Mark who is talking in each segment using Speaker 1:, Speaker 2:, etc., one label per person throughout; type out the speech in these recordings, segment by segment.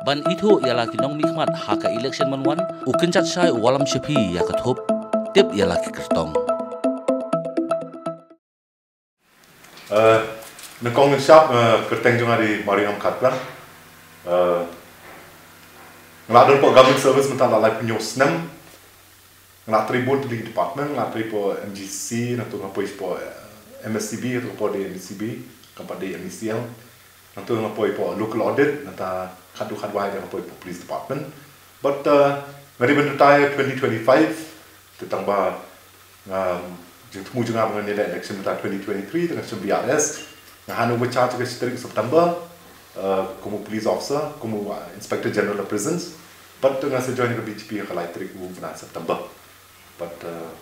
Speaker 1: Ban itu ialah kinong mikmat haka election manwan ukin cat syai walam syapi ya kathup tip ialah ki Kyrtong.
Speaker 2: Nakong siap Kyrtong juga di Mariam Kharkrang. Ngeladon po government service mentah lalai penyos 6. Ngelatri board di department, ngelatri po MGC, nanti ngapoi po MSCB atau po di MSCB, kapal di MCL. Nanti ngapoi po local audit, nanti khadu-khadwai ngapoi po police department. But ngari retire 2025, ditambah temu juga mengenai election mentah 2023 dengan BRS. Ngahanu bercharge ke September, como police officer, como inspector general of prisons. But dengan sejoin ke BGP ke Laitrik pada September. But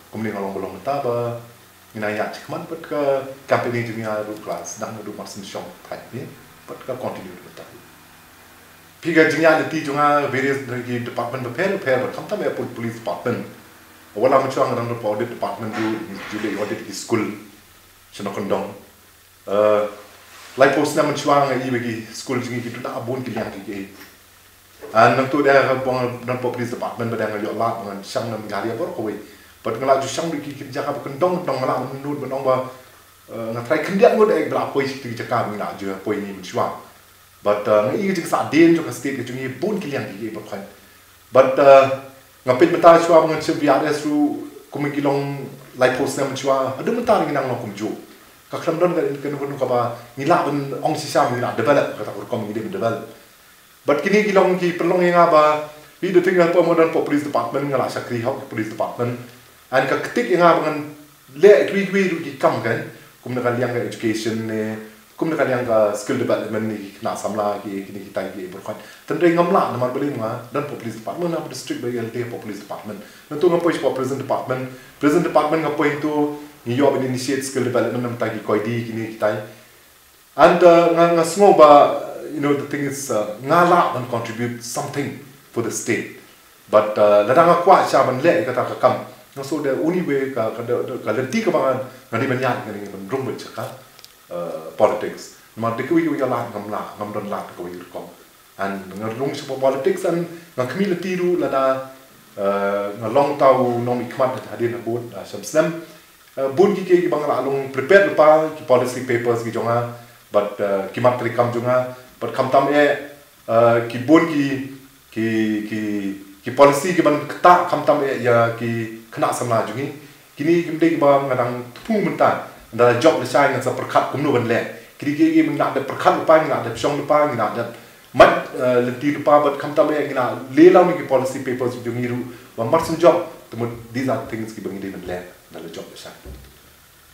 Speaker 2: kumni ngalong bolong mentah ba inayat cekman but ke campaign juga ru kelas dah ru marsin shop type ni but ke continue mentah. Piga jingya leti juga various dari department repair but kamta me police department. Wala mencuang orang audit department tu juga audit di school Shillong Kondong. Lai post na mencuang ai bagi school jingi kita tak abun kiliang ki. Nanti dia dan police department pada ngalio lah dengan sang nam galia bor kowe. But ngalaju sang di kerja ka Kondong dong ngala menurut benong ba ngatrai kendiak ngod ek berapa isi cakap ngala je poi ni mencuang. But ngai je sa den jo ka state ke jingi bun kiliang ki bor kan. But ngapit mentah chua dengan CBRS ru kumigilong lai post na mencuang ada mentah nginang no kumju. Kakram don kan ba ngila ben ong sisa ngila develop kata kom ngide develop. But kini gilong ki perlong yang apa bi de tinggal po modern po police department ngala sakri hok police department an ka ketik yang apa kan le kwi ru ki kam kan kum na kaliang ka education ne kum na kaliang ka skill development ni na samla ki kini kita ki berkan tendre ngamla na mar beli ma dan po police department na district BLT po police department nantu ngapo po prison department ngapo itu niyo ben initiate skill development nam tagi koidi kini kita and ngasngo ba you know the thing is ngala can contribute something for the state but ladang akwa sya ban le kata kam no so the only way ka lenti ka bangan ngani banyak ngani rum bercakap politics ma dekui wi la ngam don la ka wi kom and ngarung sa politics and ng community ru lada ngalong tau nong ikmat hadir na board samsam bun ki bangla along prepare pa ki policy papers ki jonga but kimat trikam jonga but kamtam ki bon ki policy ki ban kta kamtam ya ki kena samla jungi kini kimde ba ngadang tupung mentah da job le sai ngan sa perkhat kumnu ban le kini ki nak da perkhat pa nak da song pa nak da mat leti pa but kamtam ngina le law ni ki policy papers jungi ru ba marsin job temu these are things ki bangi de ban le da job le sai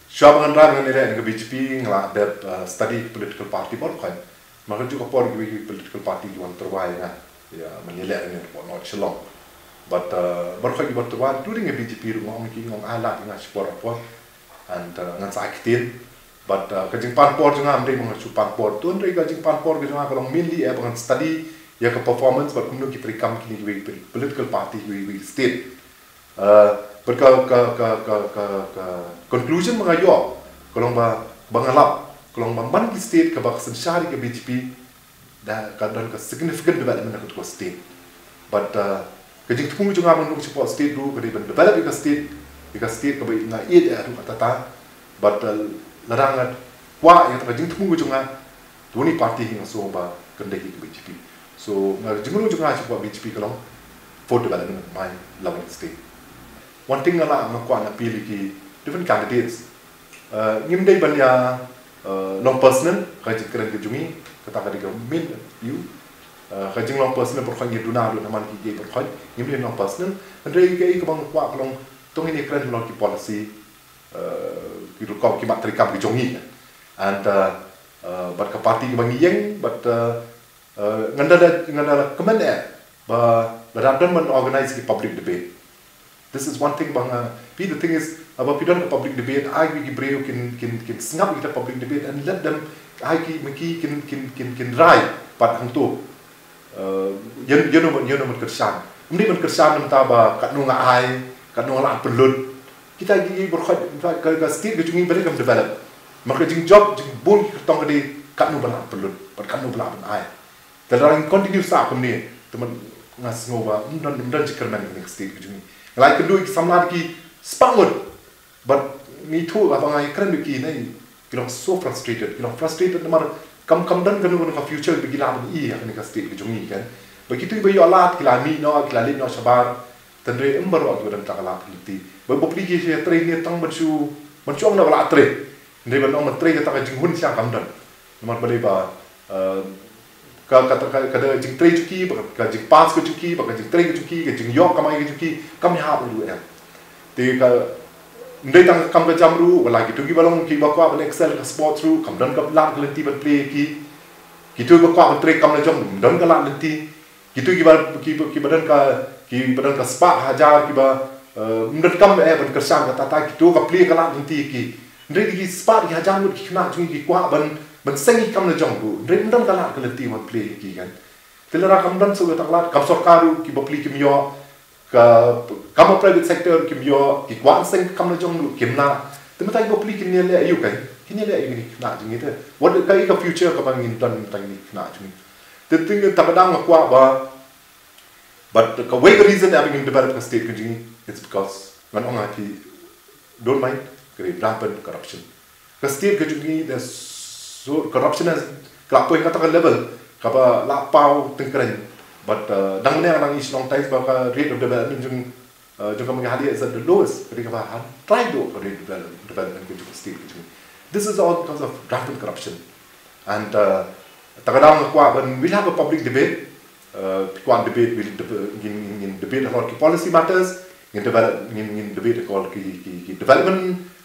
Speaker 2: shab ngan ra ngan le ngan BJP ngala da study political party bor kan maka juga por gi political party yang terwai na ya menilai ni por not Shillong but berkhoi gi bertuan during a BJP ngong ki ngong ala dengan sport apa and ngan saktin but kajing panpor juga amri mong panpor tu amri kajing panpor gi juga kalau mainly dengan study ya ke performance but kumno ki perikam kini gi political party gi state but conclusion mengayo kalau bangalap kalau memang di state ke baksan syari ke BJP dah kadang ke significant development ke state but kejing tunggu juga menung support state dulu ke develop ke state ke baik na ia ada kata ta but larangan wa yang kejing tunggu juga dua ni parti yang so ba kendaki ke BJP so kejing juga support BJP kalau for development my level state one thing lah ngakwa na pilih ki different candidates ngimdai banya long personal kajik keren ke jumi kata kadi ke min you kajing long personal berkhon ye duna lu naman ki ye berkhon ngimli long personal andre ke ke bang kwa long tong ini keren long ki policy ki ru ki mat trikam ki jongi and but ka party ki bang yeng but ngandala kemana ba radon man organize ki public debate. This is one thing bang the thing is about we don't have public debate I we brave can snap kita public debate and let them I can right pat hang tu yo no kersan mesti man kersan namta ba kat nu ngai kat nu la pelut kita gi berkhot ka state ke jungi balik develop maka jing job jing bun tong di kat nu bala pelut pat kat nu bala ai Dalam continue sa aku ni, teman ngas ngova, dan jikar man ni state kejungi. Ngelai kedua samlar ki spangut, but ni tu apa ngai keren ki ni, kita so frustrated, namar kam dan kanu future bagi laban akan ni state kejungi kan. Begitu ibu alat kila mi no kila lin no sabar, tendre ember waktu dan tak alat liti. Bopli ki saya train ni tang mencuang na alat train. Ndai ban ong train kita ka jinghun sia kam dan. Namar balik ba kada jing train cuki, ka jing pass ko cuki, ka jing train ko cuki, ka jing yok kamai ko cuki, kam ha dulu ya. Te ka ndai tang kam ka jamru wala gitu ki balong ki bakwa ban excel ka sport through kam dan ka lat lenti ban play ki. Gitu bakwa ban train kam na jom dan ka lat lenti. Gitu ki badan ka spa hajar ki ba mendat kam ban kersang ka tata gitu ka play ka lat lenti ki. Ndai ki spa ki hajar mut ki kena cuki ki kwa ban sengi kam na jong bu ndai dan ka lat ka lenti ban play ki kan. Telara kam dan so ka lat kam sorkaru ki ba play ki myo ka kam private sector ki myo ki kwa seng kam na jong lu ki na temata ki ba play ki ne le ayu kan. Ki ne le ayu ni na jing ite. What ka future ka bang in dan tang ni na jing. The tamadang makwa ba, but the way the reason having in developed state kejing, it's because when orang hati don't mind create rampant corruption. The state kejing there's so corruption has kelapa yang katakan level, kapa lapau tengkeren, but dang mana orang Shillong times bahkan rate of development jung kami hadi is at the lowest. Ketika bahkan try do rate development kejing state kejing. This is all because of rampant corruption and. Takadang we'll have a public debate. One debate in debate about policy matters, in debate about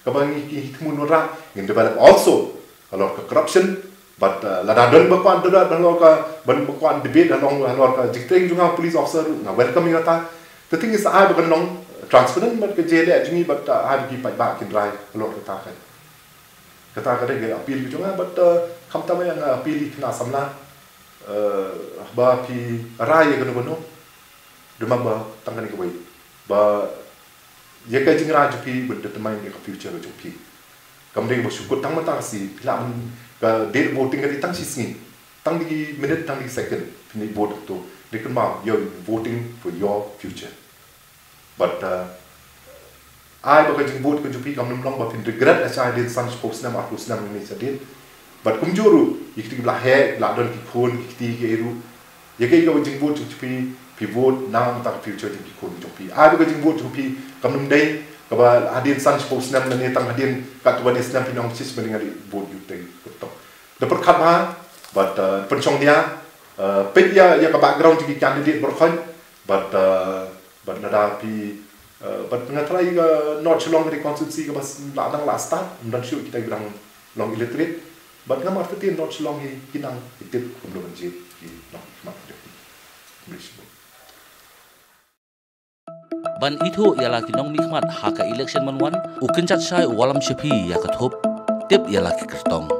Speaker 2: development, in develop also a lot of corruption. But ladadan bakwan debate along jikting junga police officer na welcoming ata. The thing is I bukan long transparent but ke jail ajmi but I keep my back in dry a lot of time. Kata ke appeal gitu kan, but kam tama yang appeal kena samla ba ki raya kono demam ba tangan ke wei ba ye ka jingra jupi but determine ke future jupi kam ding bo syukur tang mata si lam ka date voting ka tang sisni tang di minute tang di second ni vote to they can mark you're voting for your future but I bakal vote ke jupi kam long ba fin regret as I did sans post nam aku senam ni sadin but kum juru ikti blah he la don ki phone ki ke eru ye ke ko jing vote jupi pi vote nam ta future ki kon jupi I bakal vote jupi kam num dai ka ba hadin sans post nam ni tang hadin ka tu ban islam pinong sis mendengar vote you tai to dapat khat ha but penchong dia pe ya ka background ki candidate berkhon but nada pi but ngatrai ga not Shillong di konstitusi ga bas ladang last time dan syu kita bilang long illiterate but ngamar tetin not Shillong hi kinang itit kumlo banjir ki long mak
Speaker 1: Ban itu ialah kinong mikmat haka election manwan ukenchat sai walam shepi ya kathup tip ialah Kyrtong.